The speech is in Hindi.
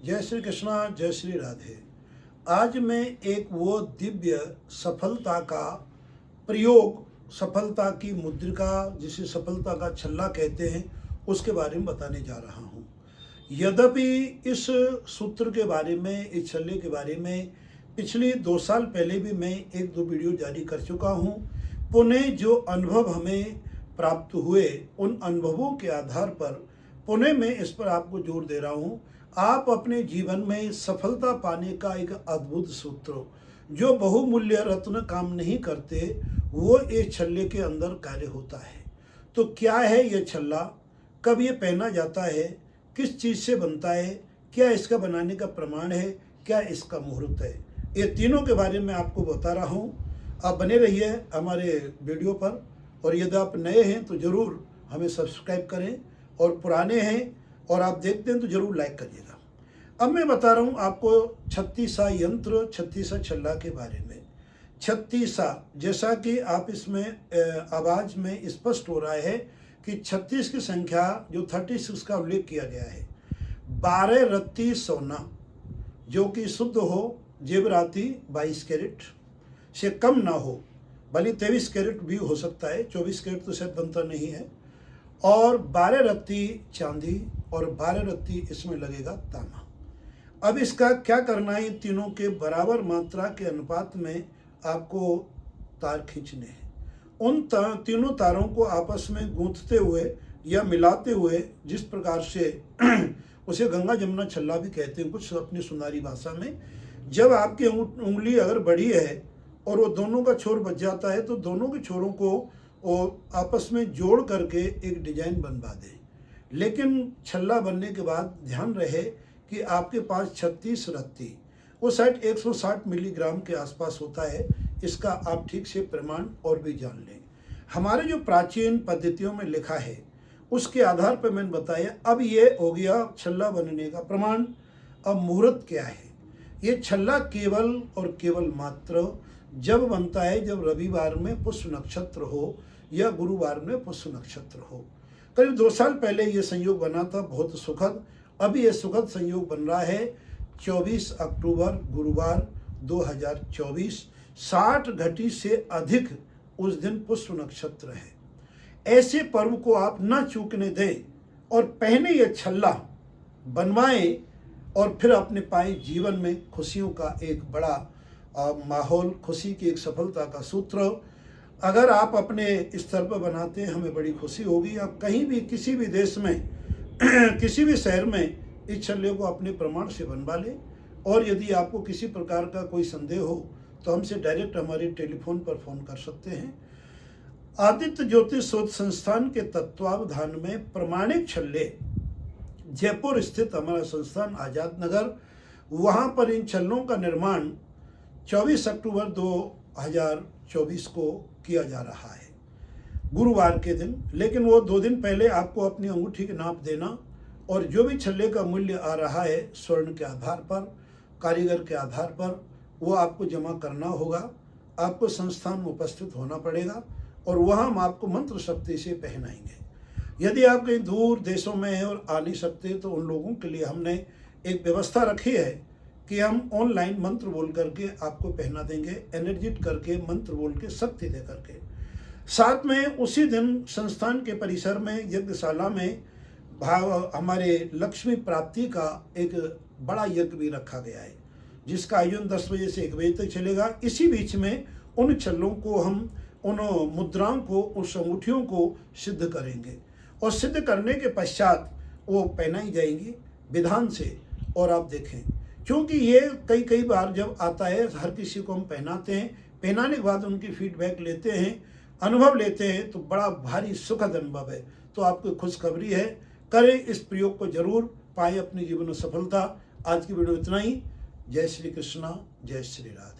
जय श्री कृष्णा, जय श्री राधे। आज मैं एक वो दिव्य सफलता का प्रयोग, सफलता की मुद्रिका, जिसे सफलता का छल्ला कहते हैं, उसके बारे में बताने जा रहा हूँ। यद्यपि इस सूत्र के बारे में, इस छल्ले के बारे में पिछले 2 साल पहले भी मैं 1-2 वीडियो जारी कर चुका हूँ। पुनः जो अनुभव हमें प्राप्त हुए, उन अनुभवों के आधार पर पुनः मैं इस पर आपको जोर दे रहा हूँ। आप अपने जीवन में सफलता पाने का एक अद्भुत सूत्र, जो बहुमूल्य रत्न काम नहीं करते, वो इस छल्ले के अंदर कार्य होता है। तो क्या है ये छल्ला, कब ये पहना जाता है, किस चीज़ से बनता है, क्या इसका बनाने का प्रमाण है, क्या इसका मुहूर्त है, ये तीनों के बारे में आपको बता रहा हूँ। आप बने रहिए हमारे वीडियो पर, और यदि आप नए हैं तो ज़रूर हमें सब्सक्राइब करें, और पुराने हैं और आप देखते हैं तो ज़रूर लाइक करिएगा। अब मैं बता रहा हूँ आपको 36 यंत्र, 36 छल्ला के बारे में। 36, जैसा कि आप इसमें आवाज़ में स्पष्ट हो रहा है कि 36 की संख्या, जो 36 का उल्लेख किया गया है। 12 रत्ती सोना, जो कि शुद्ध हो, जेवराती 22 कैरेट से कम ना हो, भले 23 कैरेट भी हो सकता है, 24 कैरेट तो शायद बनता नहीं है, और 12 रत्ती चांदी और 12 रत्ती इसमें लगेगा तांबा। अब इसका क्या करना है, तीनों के बराबर मात्रा के अनुपात में आपको तार खींचने हैं। उन तीनों तारों को आपस में गूंथते हुए या मिलाते हुए, जिस प्रकार से उसे गंगा जमुना छल्ला भी कहते हैं कुछ अपनी सुनारी भाषा में। जब आपकी उंगली अगर बड़ी है और वो दोनों का छोर बच जाता है, तो दोनों के छोरों को वो आपस में जोड़ करके एक डिजाइन बनवा दें। लेकिन छल्ला बनने के बाद ध्यान रहे कि आपके पास 36 रत्ती, वो शायद 160 मिलीग्राम के आसपास होता है। इसका आप ठीक से प्रमाण और भी जान लें। हमारे जो प्राचीन पद्धतियों में लिखा है, उसके आधार पर मैंने बताया। अब ये हो गया छल्ला बनने का प्रमाण। अब मुहूर्त क्या है। ये छल्ला केवल और केवल मात्र जब बनता है जब रविवार में पुष्य नक्षत्र हो या गुरुवार में पुष्य नक्षत्र हो। करीब 2 साल पहले ये संयोग बना था, बहुत सुखद। अभी ये सुखद संयोग बन रहा है 24 अक्टूबर गुरुवार 2024, 60 घटी से अधिक उस दिन पुष्य नक्षत्र है। ऐसे पर्व को आप न चूकने दें और पहने ये छल्ला बनवाएं, और फिर अपने पाए जीवन में खुशियों का एक बड़ा माहौल, खुशी की एक सफलता का सूत्र। अगर आप अपने स्तर पर बनाते हैं, हमें बड़ी खुशी होगी। आप कहीं भी, किसी भी देश में किसी भी शहर में इस छल्ले को अपने प्रमाण से बनवा लें। और यदि आपको किसी प्रकार का कोई संदेह हो तो हमसे डायरेक्ट हमारे टेलीफोन पर फ़ोन कर सकते हैं। आदित्य ज्योतिष शोध संस्थान के तत्वावधान में प्रमाणिक छल्ले, जयपुर स्थित हमारा संस्थान आज़ाद नगर, वहाँ पर इन छल्लों का निर्माण 24 अक्टूबर 2024 को किया जा रहा है, गुरुवार के दिन। लेकिन वो 2 दिन पहले आपको अपनी अंगूठी की नाप देना, और जो भी छल्ले का मूल्य आ रहा है स्वर्ण के आधार पर, कारीगर के आधार पर, वो आपको जमा करना होगा। आपको संस्थान में उपस्थित होना पड़ेगा, और वहाँ हम आपको मंत्र शक्ति से पहनाएंगे। यदि आप कहीं दूर देशों में हैं और आ नहीं सकते, तो उन लोगों के लिए हमने एक व्यवस्था रखी है कि हम ऑनलाइन मंत्र बोल करके आपको पहना देंगे, एनर्जिट करके, मंत्र बोल के, शक्ति दे करके। साथ में उसी दिन संस्थान के परिसर में, यज्ञशाला में हमारे लक्ष्मी प्राप्ति का एक बड़ा यज्ञ भी रखा गया है, जिसका आयोजन 10 बजे से 1 बजे तक चलेगा। इसी बीच में उन छल्लों को हम, उन मुद्राओं को, उस अंगूठियों को सिद्ध करेंगे, और सिद्ध करने के पश्चात वो पहनाई जाएंगी विधान से। और आप देखें, क्योंकि ये कई बार जब आता है, हर किसी को हम पहनाते हैं, पहनाने के बाद उनकी फीडबैक लेते हैं, अनुभव लेते हैं, तो बड़ा भारी सुखद अनुभव है। तो आपको खुशखबरी है, करें इस प्रयोग को, जरूर पाए अपने जीवन में सफलता। आज की वीडियो इतना ही। जय श्री कृष्णा, जय श्री राधे।